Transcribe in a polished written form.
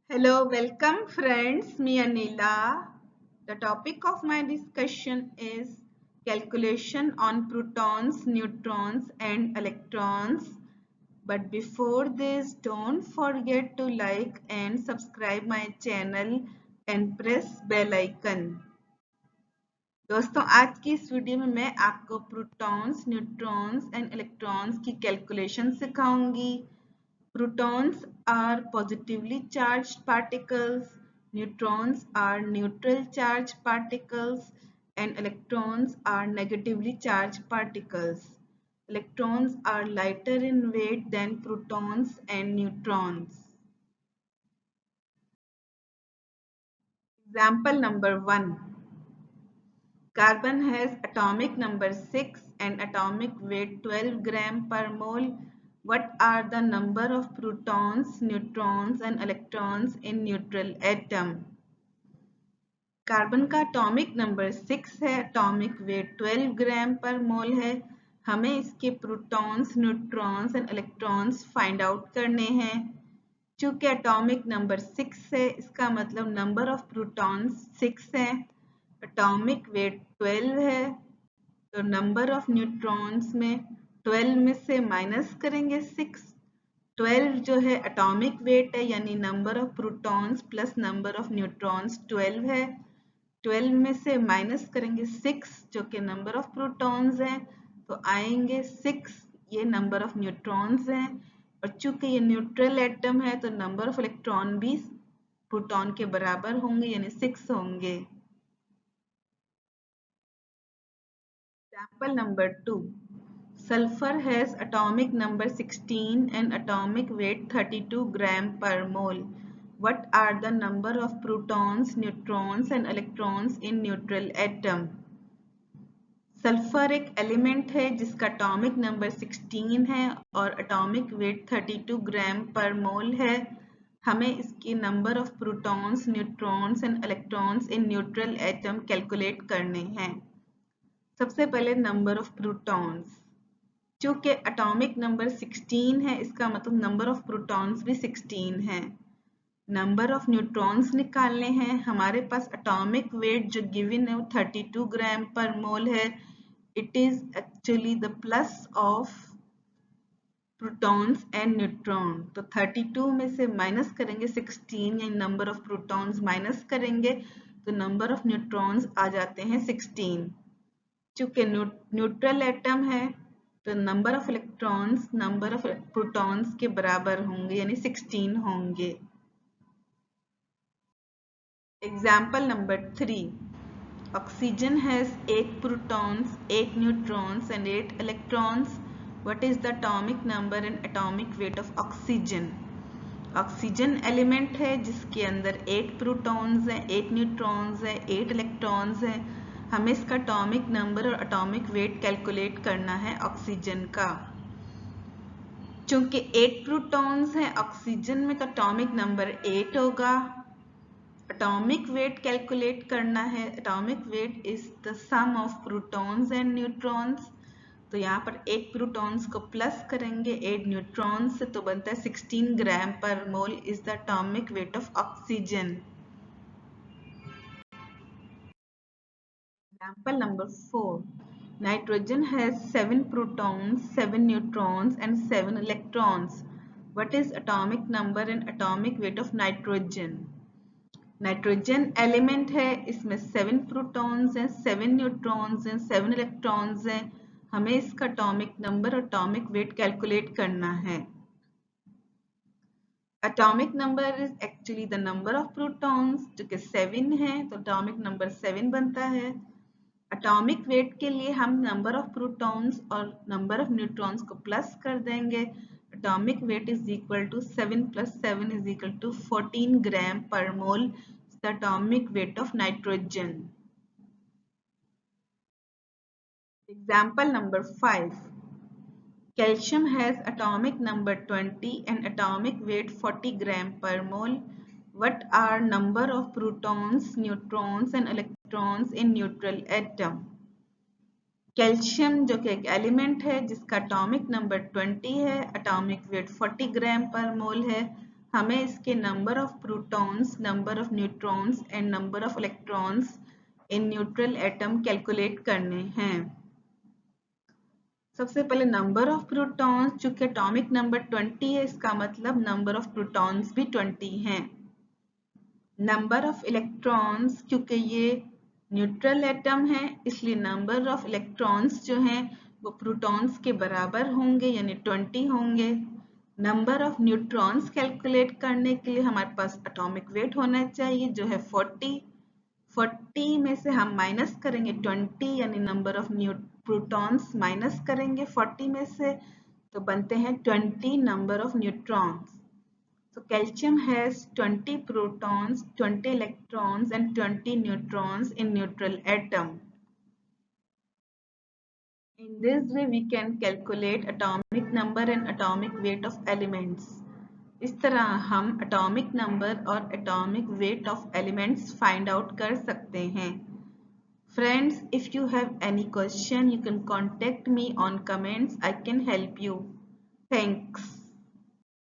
Hello, welcome friends, me Anila. The topic of my discussion is calculation on protons, neutrons and electrons. But before this, don't forget to like and subscribe my channel and press bell icon. दोस्तों आज की इस video में मैं आपको protons, neutrons and electrons की calculation सिखाऊंगी. Protons are positively charged particles, neutrons are neutral charged particles, and electrons are negatively charged particles. Electrons are lighter in weight than protons and neutrons. Example number 1. Carbon has atomic number 6 and atomic weight 12 gram per mole. What are the number of protons, neutrons and electrons in neutral atom? Carbon का atomic number 6 है, atomic wait 12 ग्राम per मोल है. हमें इसके protons, neutrons and electrons find out करने हैं. चूंकि atomic number 6 है, इसका मतलब नंबर ऑफ प्रोटॉन्स 6 है. एटॉमिक वेट 12 है, तो नंबर ऑफ न्यूट्रॉन्स में 12 में से माइनस करेंगे 6. 12 जो है एटॉमिक वेट है, यानी number of protons plus number of neutrons 12 है. 12 में से माइनस करेंगे 6 जो कि नंबर ऑफ प्रोटॉन्स है, तो आएंगे 6. ये नंबर ऑफ न्यूट्रॉन्स हैं, और चूंकि ये न्यूट्रल एटम है तो नंबर ऑफ इलेक्ट्रॉन भी प्रोटॉन के बराबर होंगे, यानी 6 होंगे. Example number 2. Sulfur has atomic number 16 and atomic weight 32 gram per mole. What are the number of protons, neutrons and electrons in neutral atom? Sulphur एक element है जिसका एटॉमिक नंबर 16 है और एटॉमिक वेट 32 ग्राम पर मोल है. हमें इसके number of protons, neutrons and electrons in neutral atom calculate करने हैं. सबसे पहले नंबर ऑफ प्रोटॉन्स. चूंकि एटॉमिक नंबर 16 है, इसका मतलब नंबर ऑफ प्रोटॉन्स भी 16 है. नंबर ऑफ न्यूट्रॉन्स निकालने हैं. हमारे पास एटॉमिक वेट जो गिवन है वो 32 ग्राम पर मोल है. It is actually the plus of protons and neutron. तो 32 में से माइनस करेंगे 16, यानी नंबर ऑफ प्रोटॉन्स माइनस करेंगे तो नंबर ऑफ न्यूट्रॉन्स आ जाते हैं 16. चूंकि न्यूट्रल एटम है तो number of electrons number of protons के बराबर होंगे, यानी 16 होंगे. Example number 3. Oxygen has 8 protons, 8 neutrons and 8 electrons. What is the atomic number and atomic weight of oxygen? Oxygen element है जिसके अंदर 8 प्रोटॉन्स हैं, 8 न्यूट्रॉन्स हैं, 8 इलेक्ट्रॉन्स हैं. हमें इसका एटॉमिक नंबर और एटॉमिक वेट कैलकुलेट करना है ऑक्सीजन का. चूंकि 8 प्रोटॉन्स हैं ऑक्सीजन में, तो एटॉमिक नंबर 8 होगा. एटॉमिक वेट कैलकुलेट करना है. Atomic weight is the sum of protons and neutrons. तो यहाँ पर 8 प्रोटॉन्स को प्लस करेंगे 8 न्यूट्रॉन्स से, तो बनता है 16 ग्राम per mole is the atomic weight of oxygen. Example number 4. Nitrogen has 7 protons, 7 neutrons and 7 electrons. What is atomic number and atomic weight of nitrogen? Nitrogen element है, इसमें 7 प्रोटॉन्स हैं, 7 neutrons हैं, 7 electrons हैं. हमें इसका एटॉमिक नंबर और atomic weight calculate करना है. Atomic number is actually the number of protons जो कि 7 है, तो एटॉमिक नंबर 7 बनता है. एटॉमिक वेट के लिए हम नंबर ऑफ प्रोटॉन्स और नंबर ऑफ न्यूट्रॉन्स को प्लस कर देंगे. Atomic weight is equal to 7 + 7 is equal to 14 gram per mole. The atomic weight of nitrogen. Example number 5. Calcium has atomic number 20 and atomic weight 40 gram per mole. What are number of protons, neutrons and electrons in neutral atom? Calcium जो कि एक element है जिसका atomic number 20 है, atomic wait 40 ग्राम per मोल है. हमें इसके number of protons, number of neutrons and number of electrons in neutral atom calculate करने हैं। सबसे पहले नंबर ऑफ प्रोटॉन्स, चूंकि एटॉमिक नंबर 20 है, इसका मतलब नंबर ऑफ प्रोटॉन्स भी 20 हैं। नंबर ऑफ इलेक्ट्रॉन्स, क्योंकि ये न्यूट्रल एटम है इसलिए नंबर ऑफ इलेक्ट्रॉन्स जो हैं वो प्रोटॉन्स के बराबर होंगे यानी 20 होंगे। नंबर ऑफ न्यूट्रॉन्स कैलकुलेट करने के लिए हमारे पास एटॉमिक वेट होना चाहिए जो है 40। 40 में से हम माइनस करेंगे 20 यानी नंबर ऑफ प्रोटॉन्स माइनस करेंगे 40 में से तो बनते हैं 20 number of neutrons. So calcium has 20 protons, 20 electrons and 20 neutrons in neutral atom. In this way we can calculate atomic number and atomic weight of elements. इस तरह हम atomic number और atomic weight of elements find out कर सकते हैं। Friends, if you have any question, you can contact me on comments. I can help you. Thanks.